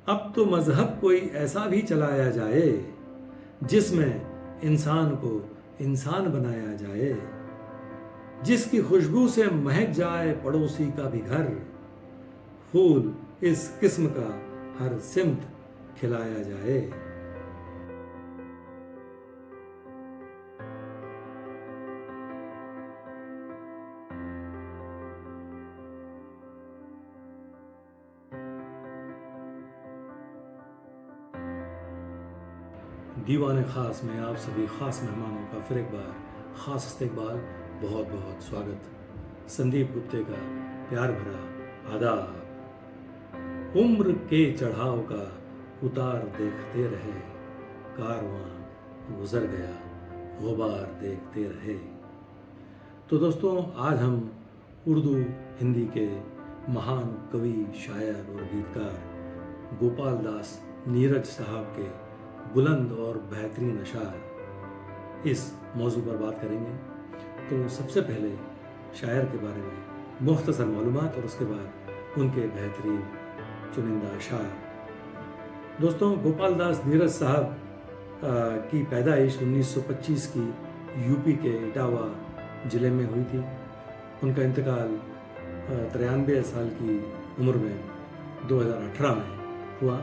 अब तो मजहब कोई ऐसा भी चलाया जाए जिसमें इंसान को इंसान बनाया जाए, जिसकी खुशबू से महक जाए पड़ोसी का भी घर, फूल इस किस्म का हर सिमत खिलाया जाए। दीवाने ख़ास में आप सभी ख़ास मेहमानों का फिर एक बार ख़ास इस्तकबाल, बहुत बहुत स्वागत। संदीप गुप्ते का प्यार भरा आदाब। उम्र के चढ़ाव का उतार देखते रहे, कारवां गुजर गया गुबार देखते रहे। तो दोस्तों, आज हम उर्दू हिंदी के महान कवि, शायर और गीतकार गोपाल दास नीरज साहब के बुलंद और बेहतरीन अशार, इस मौजू पर बात करेंगे। तो सबसे पहले शायर के बारे में मुख्तसर मालूमात और उसके बाद उनके बेहतरीन चुनिंदा अशार। दोस्तों, गोपाल दास नीरज साहब की पैदाइश 1925 की यूपी के इटावा ज़िले में हुई थी। उनका इंतकाल 93 साल की उम्र में 2018 में हुआ।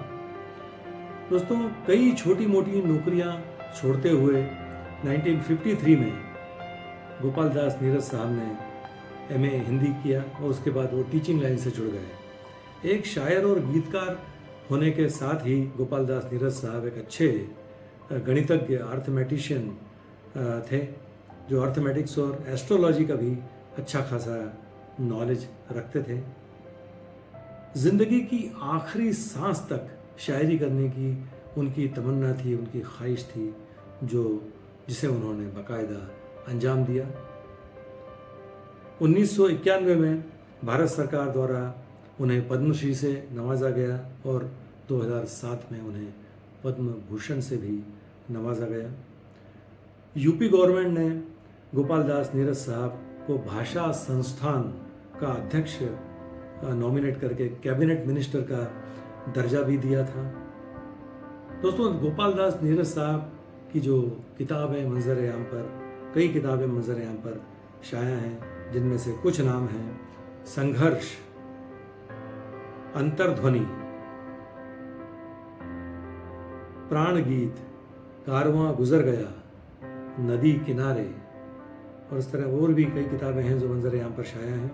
दोस्तों, कई छोटी मोटी नौकरियां छोड़ते हुए 1953 में गोपाल दास नीरज साहब ने एमए हिंदी किया और उसके बाद वो टीचिंग लाइन से जुड़ गए। एक शायर और गीतकार होने के साथ ही गोपाल दास नीरज साहब एक अच्छे गणितज्ञ, अर्थमेटिशियन थे, जो अर्थमेटिक्स और एस्ट्रोलॉजी का भी अच्छा खासा नॉलेज रखते थे। ज़िंदगी की आखिरी सांस तक शायरी करने की उनकी तमन्ना थी, उनकी ख्वाहिश थी, जिसे उन्होंने बाकायदा अंजाम दिया। 1991 में भारत सरकार द्वारा उन्हें पद्मश्री से नवाजा गया और 2007 में उन्हें पद्म भूषण से भी नवाजा गया। यूपी गवर्नमेंट ने गोपाल दास नीरज साहब को भाषा संस्थान का अध्यक्ष नॉमिनेट करके कैबिनेट मिनिस्टर का दर्जा भी दिया था। दोस्तों, गोपाल दास नीरज साहब की जो किताबें मंजर आम पर, कई किताबें मंजर आम पर शाया हैं, जिनमें से कुछ नाम हैं: संघर्ष, अंतर्ध्वनि, प्राण गीत, कारवां गुजर गया, नदी किनारे, और इस तरह और भी कई किताबें हैं जो मंजर आम पर शाया हैं।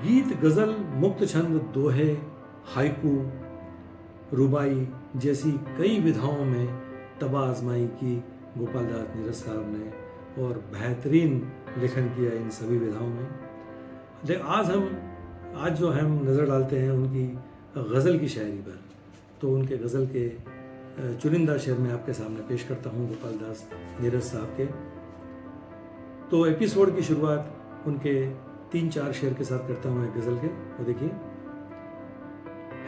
गीत, गज़ल, मुक्त छंद, दोहे, हाइकू, रुबाई जैसी कई विधाओं में तबा आजमाई की गोपाल दास नीरज साहब ने और बेहतरीन लेखन किया इन सभी विधाओं में। आज जो हम नज़र डालते हैं उनकी गज़ल की शायरी पर, तो उनके गज़ल के चुनिंदा शेर मैं आपके सामने पेश करता हूँ गोपाल दास नीरज साहब के। तो एपिसोड की शुरुआत उनके 3-4 शेर के साथ करता हूँ एक गज़ल के। वो देखिए: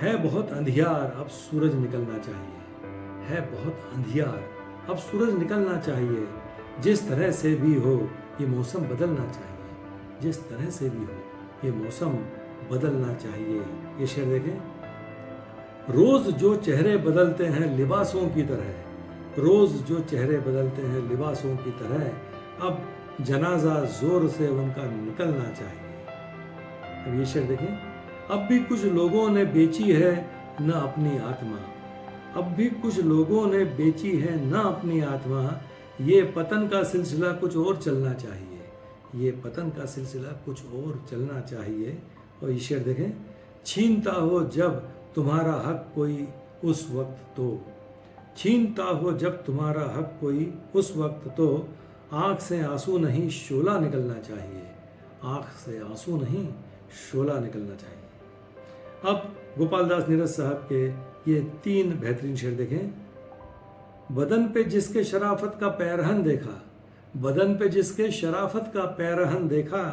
है बहुत अंधियार अब सूरज निकलना चाहिए, है बहुत अंधियार अब सूरज निकलना चाहिए, जिस तरह से भी हो ये मौसम बदलना चाहिए, जिस तरह से भी हो ये मौसम बदलना चाहिए। ये शेर देखें: रोज जो चेहरे बदलते हैं लिबासों की तरह, रोज जो चेहरे बदलते हैं लिबासों की तरह, अब जनाजा जोर से उनका निकलना चाहिए। अब ये शेर देखें: अब भी कुछ लोगों ने बेची है न अपनी आत्मा, अब भी कुछ लोगों ने बेची है न अपनी आत्मा, ये पतन का सिलसिला कुछ और चलना चाहिए, ये पतन का सिलसिला कुछ और चलना चाहिए। और ये शेर देखें: छीनता हो जब तुम्हारा हक कोई उस वक्त तो, छीनता हो जब तुम्हारा हक कोई उस वक्त तो, आँख से आंसू नहीं शोला निकलना चाहिए, आँख से आंसू नहीं शोला निकलना चाहिए। अब गोपाल दास नीरज साहब के ये 3 बेहतरीन शेर देखें: बदन पे जिसके शराफत का पैरहन देखा, बदन पे जिसके शराफत का पैरहन देखा,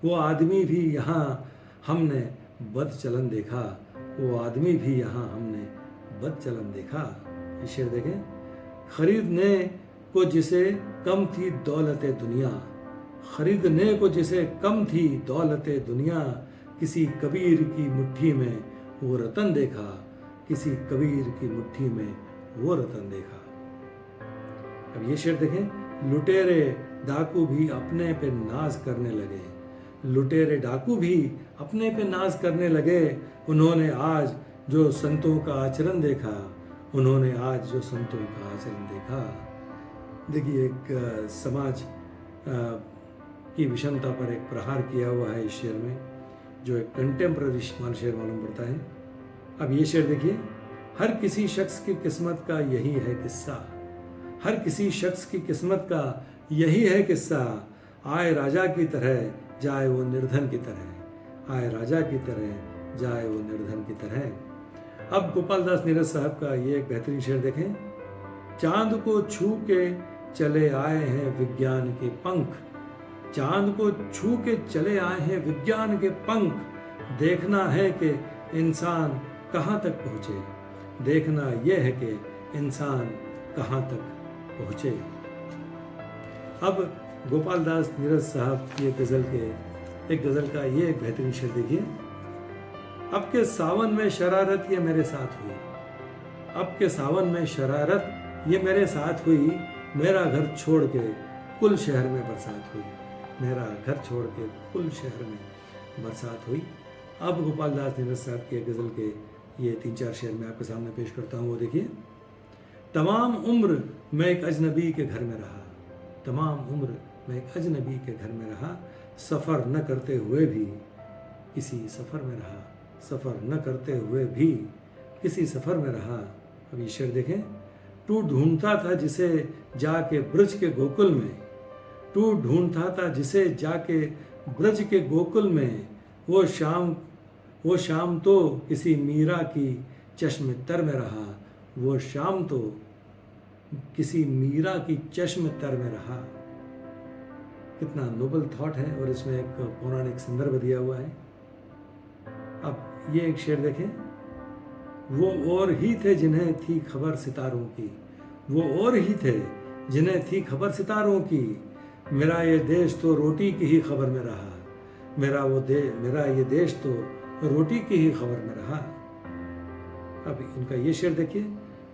वो आदमी भी यहाँ हमने बद चलन देखा, वो आदमी भी यहाँ हमने बद चलन देखा। ये शेर देखें: खरीदने को जिसे कम थी दौलत दुनिया, खरीदने को जिसे कम थी दौलत दुनिया, किसी कबीर की मुट्ठी में वो रतन देखा, किसी कबीर की मुट्ठी में वो रतन देखा। अब ये शेर देखें, लुटेरे डाकू भी अपने पे नाज करने लगे, लुटेरे डाकू भी अपने पे नाज करने लगे, उन्होंने आज जो संतों का आचरण देखा, उन्होंने आज जो संतों का आचरण देखा। देखिए, एक समाज की विषमता पर एक प्रहार किया हुआ है इस शेर में, जो एक कंटेम्प्ररी शेर मालूम पड़ता है। अब ये शेर देखिए, हर किसी शख्स की किस्मत का यही है किस्सा, हर किसी शख्स की किस्मत का यही है किस्सा, आए राजा की तरह जाए वो निर्धन की तरह, आए राजा की तरह जाए वो निर्धन की तरह। अब गोपाल दास नीरज साहब का ये एक बेहतरीन शेर देखें, चांद को छू के चले आए हैं विज्ञान के पंख, चांद को छू के चले आए हैं विज्ञान के पंख, देखना है कि इंसान कहाँ तक पहुँचे, देखना यह है कि इंसान कहाँ तक पहुँचे। अब गोपाल दास नीरज साहब की एक गज़ल का ये एक बेहतरीन शेर देखिए, अब के सावन में शरारत ये मेरे साथ हुई, अब के सावन में शरारत ये मेरे साथ हुई, मेरा घर छोड़ के कुल शहर में बरसात हुई, मेरा घर छोड़ के कुल शहर में बरसात हुई। अब गोपाल दास नीरज साहब के गज़ल के ये 3-4 शेर मैं आपके सामने पेश करता हूँ। वो देखिए, तमाम उम्र मैं एक अजनबी के घर में रहा, तमाम उम्र मैं एक अजनबी के घर में रहा, सफ़र न करते हुए भी किसी सफ़र में रहा, सफ़र न करते हुए भी किसी सफ़र में रहा। अब ये शेर देखें, तू ढूंढता था जिसे जाके ब्रज के गोकुल में, तू ढूंढता था जिसे जाके ब्रज के गोकुल में, वो शाम तो किसी मीरा की चश्म तर में रहा, वो शाम तो किसी मीरा की चश्म तर में रहा। कितना नोबल थॉट है और इसमें एक पौराणिक संदर्भ दिया हुआ है। अब ये एक शेर देखें, वो और ही थे जिन्हें थी खबर सितारों की, वो और ही थे जिन्हें थी खबर सितारों की, मेरा ये देश तो रोटी की ही खबर में रहा, मेरा ये देश तो रोटी की ही खबर में रहा। अब इनका ये शेर देखिए,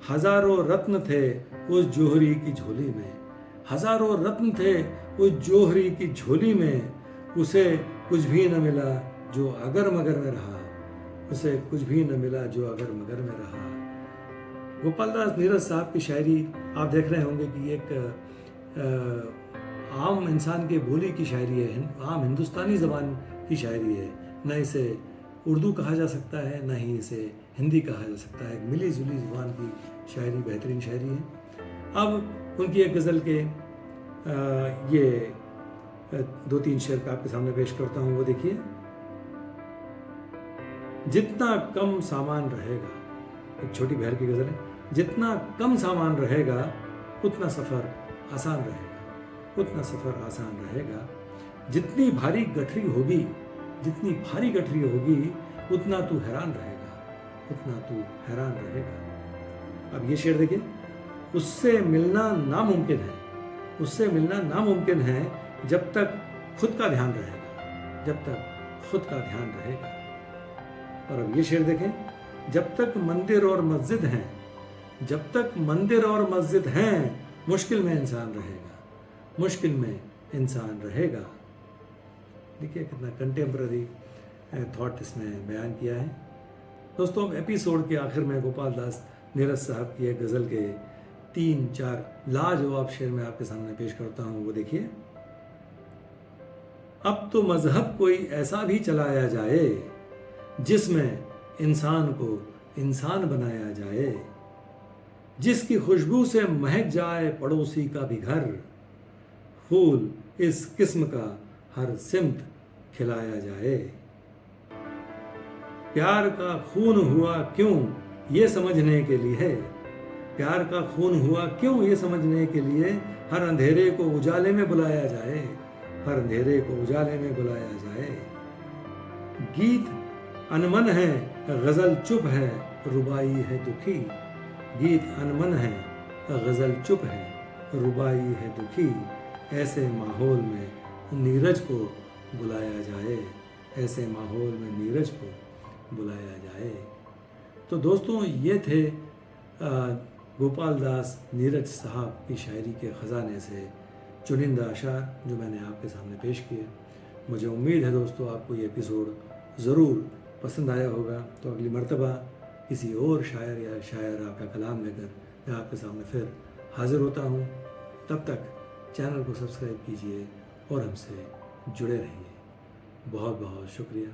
हजारों रत्न थे उस जोहरी की झोली में, हजारों रत्न थे उस जोहरी की झोली में, उसे कुछ भी न मिला जो अगर मगर में रहा, उसे कुछ भी न मिला जो अगर मगर में रहा। गोपाल दास नीरज साहब की शायरी आप देख रहे होंगे कि एक आम इंसान के बोली की शायरी है, आम हिंदुस्तानी ज़बान की शायरी है, न इसे उर्दू कहा जा सकता है न ही इसे हिंदी कहा जा सकता है, मिली जुली ज़ुबान की शायरी बेहतरीन शायरी है। अब उनकी एक गज़ल के ये 2-3 शेर आपके सामने पेश करता हूँ। वो देखिए, जितना कम सामान रहेगा, एक छोटी बहर की गज़ल है, जितना कम सामान रहेगा उतना सफ़र आसान रहेगा, उतना सफ़र आसान रहेगा, जितनी भारी गठरी होगी, जितनी भारी गठरी होगी उतना तू हैरान रहेगा, उतना तू हैरान रहेगा। अब ये शेर देखिए, उससे मिलना नामुमकिन है, उससे मिलना नामुमकिन है जब तक खुद का ध्यान रहेगा, जब तक खुद का ध्यान रहेगा। और अब ये शेर देखें, जब तक मंदिर और मस्जिद हैं, जब तक मंदिर और मस्जिद हैं, मुश्किल में इंसान रहेगा, मुश्किल में इंसान रहेगा। देखिए कितना कंटेम्प्ररी थॉट इसमें बयान किया है। दोस्तों, एपिसोड के आखिर में गोपाल दास नीरज साहब की एक गज़ल के 3-4 लाजवाब शेर मैं आपके सामने पेश करता हूँ। वो देखिए, अब तो मजहब कोई ऐसा भी चलाया जाए जिसमें इंसान को इंसान बनाया जाए, जिसकी खुशबू से महक जाए पड़ोसी का भी घर, फूल इस किस्म का हर सिमत खिलाया जाए। प्यार का खून हुआ क्यों ये समझने के लिए, प्यार का खून हुआ क्यों ये समझने के लिए, हर अंधेरे को उजाले में बुलाया जाए, हर अंधेरे को उजाले में बुलाया जाए। गीत अनमन है, गज़ल चुप है, रुबाई है दुखी, गीत अनमन है, गज़ल चुप है, रुबाई है दुखी, ऐसे माहौल में नीरज को बुलाया जाए, ऐसे माहौल में नीरज को बुलाया जाए। तो दोस्तों ये थे गोपाल दास नीरज साहब की शायरी के ख़जाने से चुनिंदा अशार जो मैंने आपके सामने पेश किए। मुझे उम्मीद है दोस्तों आपको ये एपिसोड ज़रूर पसंद आया होगा। तो अगली मर्तबा किसी और शायर या शायरा का कलाम लेकर मैं आपके सामने फिर हाज़िर होता हूँ। तब तक चैनल को सब्सक्राइब कीजिए और हमसे जुड़े रहिए। बहुत बहुत शुक्रिया।